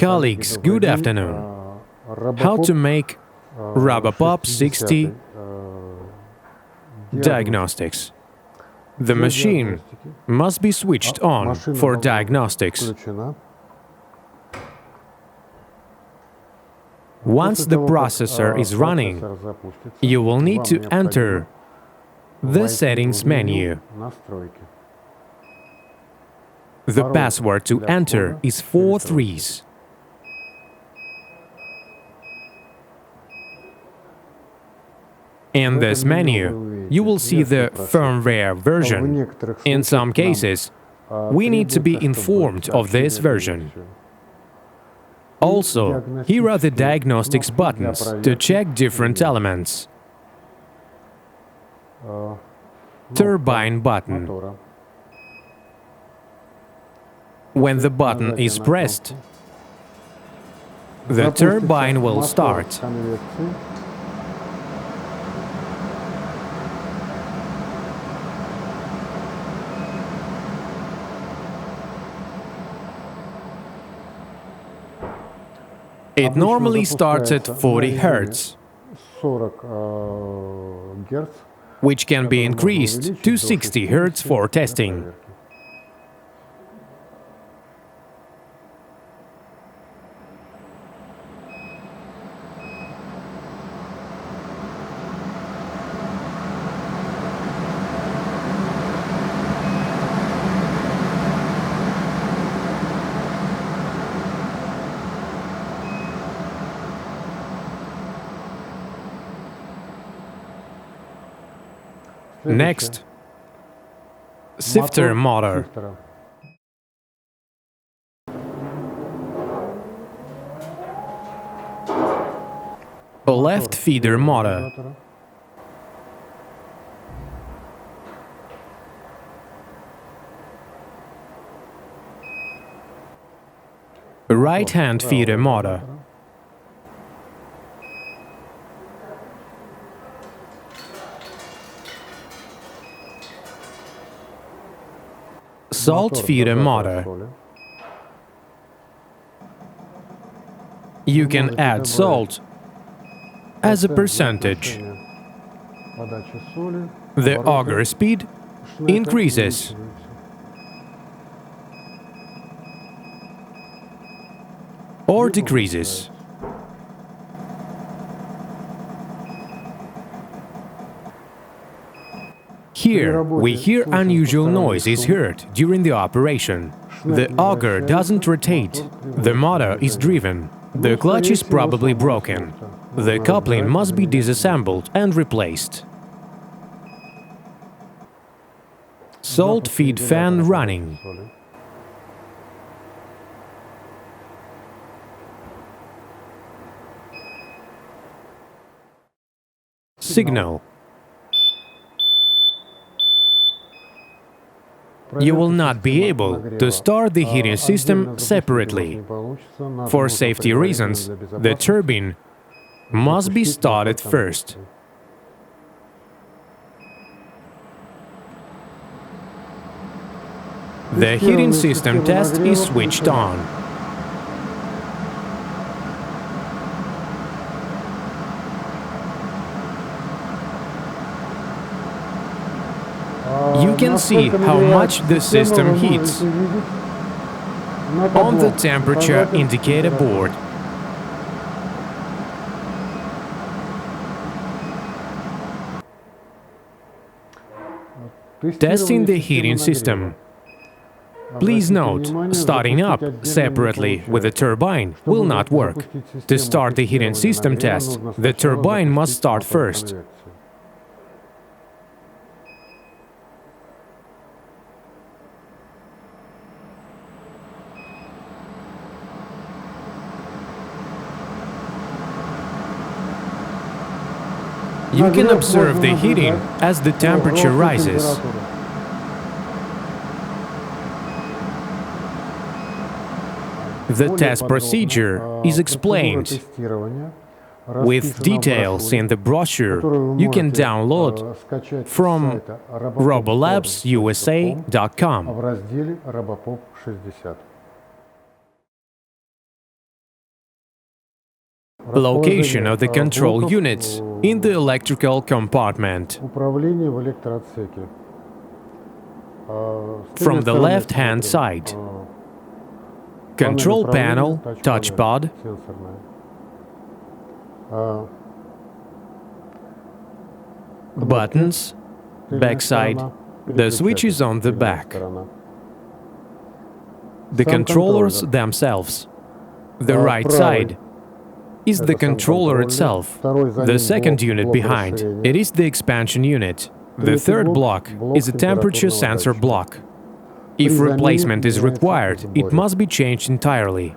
Colleagues, good afternoon. How to make RoboPop 60 Diagnostics. The machine must be switched on for diagnostics. Once the processor is running, you will need to enter the settings menu. The password to enter is 4 threes. In this menu, you will see the firmware version. In some cases, we need to be informed of this version. Also, here are the diagnostics buttons to check different elements. Turbine button. When the button is pressed, the turbine will start. It normally starts at 40 Hz, which can be increased to 60 Hz for testing. Next, Sifter Motor. A left feeder motor. A right-hand feeder motor. Salt feeder motor. You can add salt as a percentage. The auger speed increases. Or decreases. Here, we hear unusual noises heard during the operation. The auger doesn't rotate. The motor is driven. The clutch is probably broken. The coupling must be disassembled and replaced. Salt feed fan running. Signal. You will not be able to start the heating system separately. For safety reasons, the turbine must be started first. The heating system test is switched on. You can see how much the system heats on the temperature indicator board. Testing the heating system. Please note, starting up separately with the turbine will not work. To start the heating system test, the turbine must start first. You can observe the heating as the temperature rises. The test procedure is explained with details in the brochure you can download from Robolabs USA.com. Location of the control units in the electrical compartment. Управление в электроотсеке. From the left-hand side, control panel, touchpad, buttons, backside, the switches on the back, the controllers themselves. The right side is the controller itself. The second unit behind, it is the expansion unit. The third block is a temperature sensor block. If replacement is required, it must be changed entirely.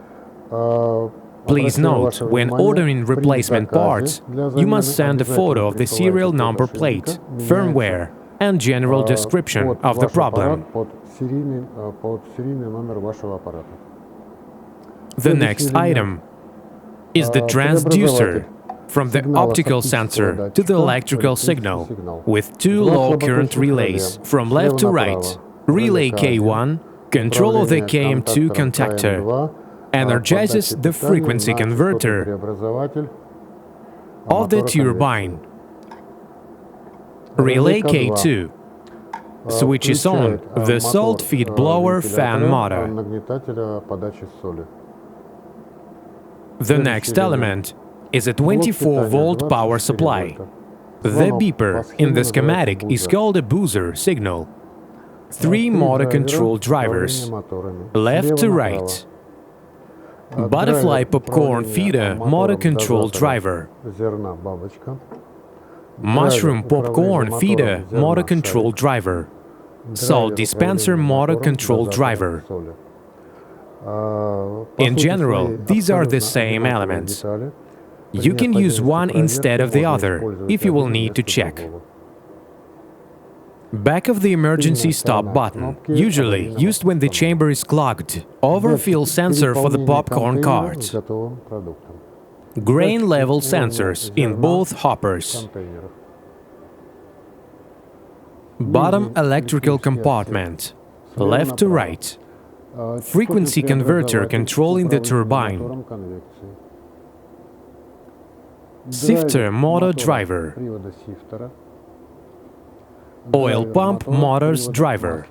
Please note, when ordering replacement parts, you must send a photo of the serial number plate, firmware, and general description of the problem. The next item is the transducer, from the optical sensor to the electrical signal, with two low current relays from left to right. Relay K1, control of the KM2 contactor, energizes the frequency converter of the turbine. Relay K2 switches on the salt feed blower fan motor. The next element is a 24-volt power supply. The beeper in the schematic is called a booster signal. 3 motor control drivers, left to right. Butterfly popcorn feeder motor control driver. Mushroom popcorn feeder motor control driver. Salt dispenser motor control driver. In general, these are the same elements. You can use one instead of the other, if you will need to check. Back of the emergency stop button, usually used when the chamber is clogged. Overfill sensor for the popcorn carts. Grain level sensors in both hoppers. Bottom electrical compartment, left to right. Frequency converter controlling the turbine. Sifter Motor driver. Oil pump motors driver.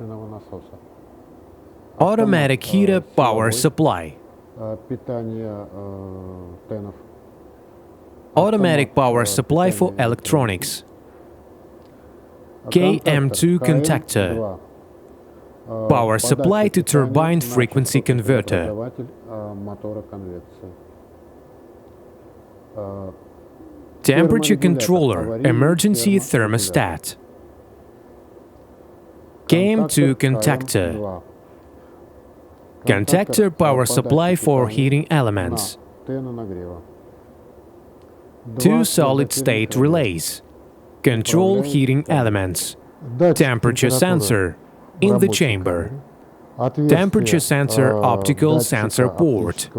Automatic heater power supply. Automatic power supply for electronics. KM2 contactor. Power supply to turbine frequency converter. Temperature controller, emergency thermostat. KM2 contactor. Contactor power supply for heating elements. 2 solid-state relays. Control heating elements. Temperature sensor in the chamber. Temperature sensor optical sensor port.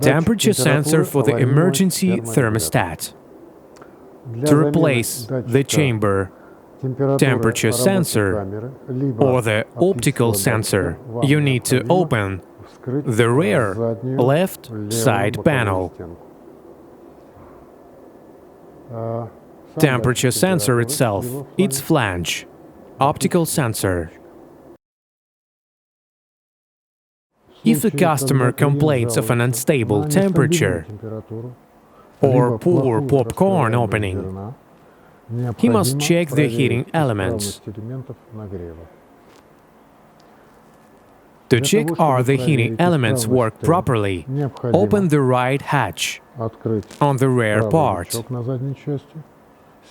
Temperature sensor for the emergency thermostat. To replace the chamber temperature sensor or the optical sensor, you need to open the rear left side panel. Temperature sensor itself, its flange. Optical sensor. If the customer complains of an unstable temperature or poor popcorn opening, he must check the heating elements. To check are the heating elements work properly, open the right hatch on the rear part.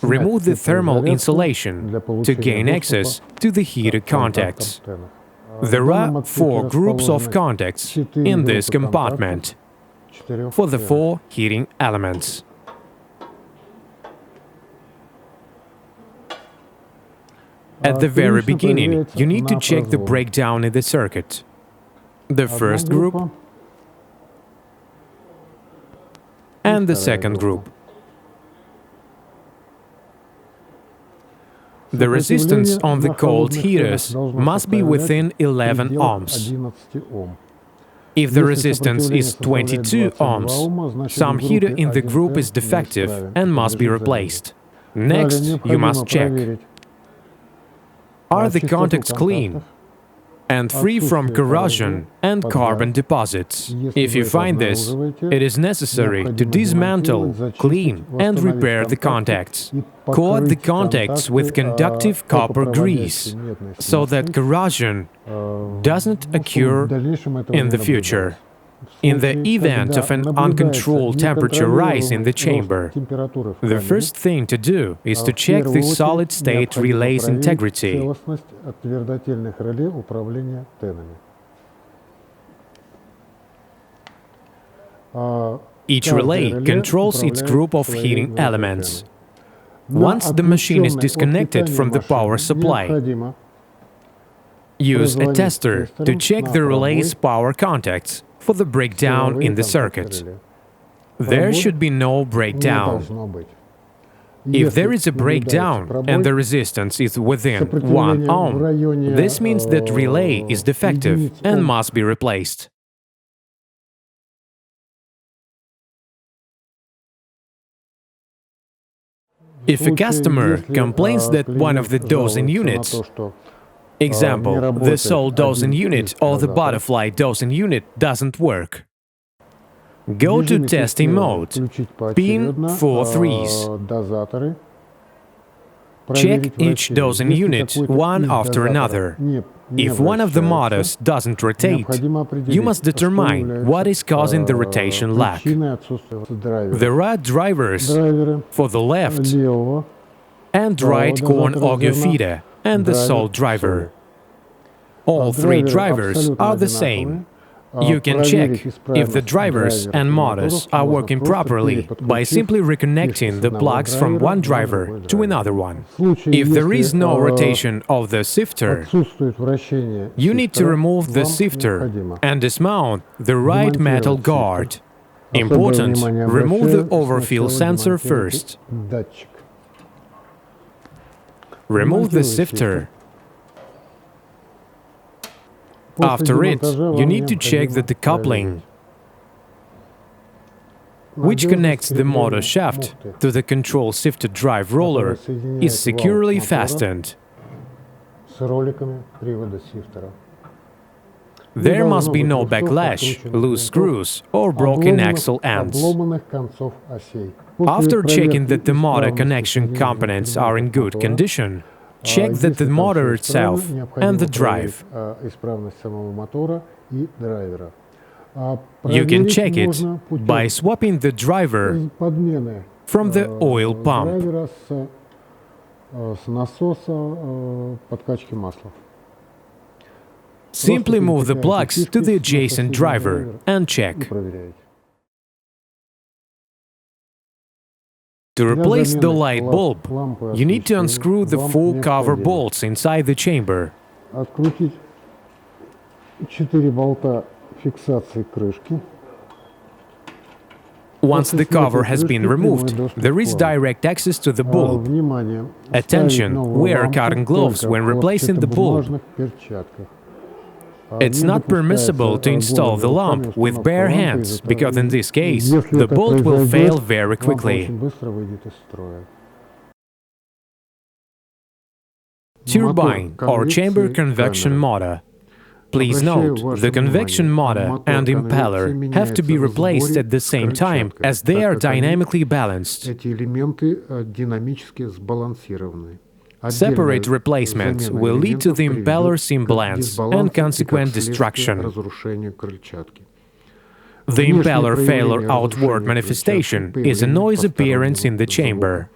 Remove the thermal insulation to gain access to the heater contacts. There are 4 groups of contacts in this compartment for the 4 heating elements. At the very beginning, you need to check the breakdown in the circuit. The first group and the second group. The resistance on the cold heaters must be within 11 ohms. If the resistance is 22 ohms, some heater in the group is defective and must be replaced. Next, you must check: are the contacts clean and free from corrosion and carbon deposits? If you find this, it is necessary to dismantle, clean and repair the contacts. Coat the contacts with conductive copper grease so that corrosion doesn't occur in the future. In the event of an uncontrolled temperature rise in the chamber, the first thing to do is to check the solid-state relay's integrity. Each relay controls its group of heating elements. Once the machine is disconnected from the power supply, use a tester to check the relay's power contacts for the breakdown in the circuit. There should be no breakdown. If there is a breakdown and the resistance is within 1 ohm, this means that relay is defective and must be replaced. If a customer complains that one of the dosing units, example, the sole dosing unit or the butterfly dosing unit, doesn't work, go to testing mode, pin 4 threes. Check each dosing unit one after another. If one of the motors doesn't rotate, you must determine what is causing the rotation lag. There are drivers for the left and right corn auger feeder and the sole driver. All 3 drivers are the same. You can check if the drivers and motors are working properly by simply reconnecting the plugs from one driver to another one. If there is no rotation of the sifter, you need to remove the sifter and dismount the right metal guard. Important, remove the overfill sensor first. Remove the sifter. After it, you need to check that the coupling, which connects the motor shaft to the control sifter drive roller, is securely fastened. There must be no backlash, loose screws or broken axle ends. After checking that the motor connection components are in good condition, check that the motor itself and the drive. You can check it by swapping the driver from the oil pump. Simply move the plugs to the adjacent driver and check. To replace the light bulb, you need to unscrew the 4 cover bolts inside the chamber. Once the cover has been removed, there is direct access to the bulb. Attention, wear cotton gloves when replacing the bulb. It's not permissible to install the lamp with bare hands, because in this case, the bolt will fail very quickly. Turbine or chamber convection motor. Please note, the convection motor and impeller have to be replaced at the same time, as they are dynamically balanced. Separate replacement will lead to the impeller's imbalance and consequent destruction. The impeller failure outward manifestation is a noise appearance in the chamber.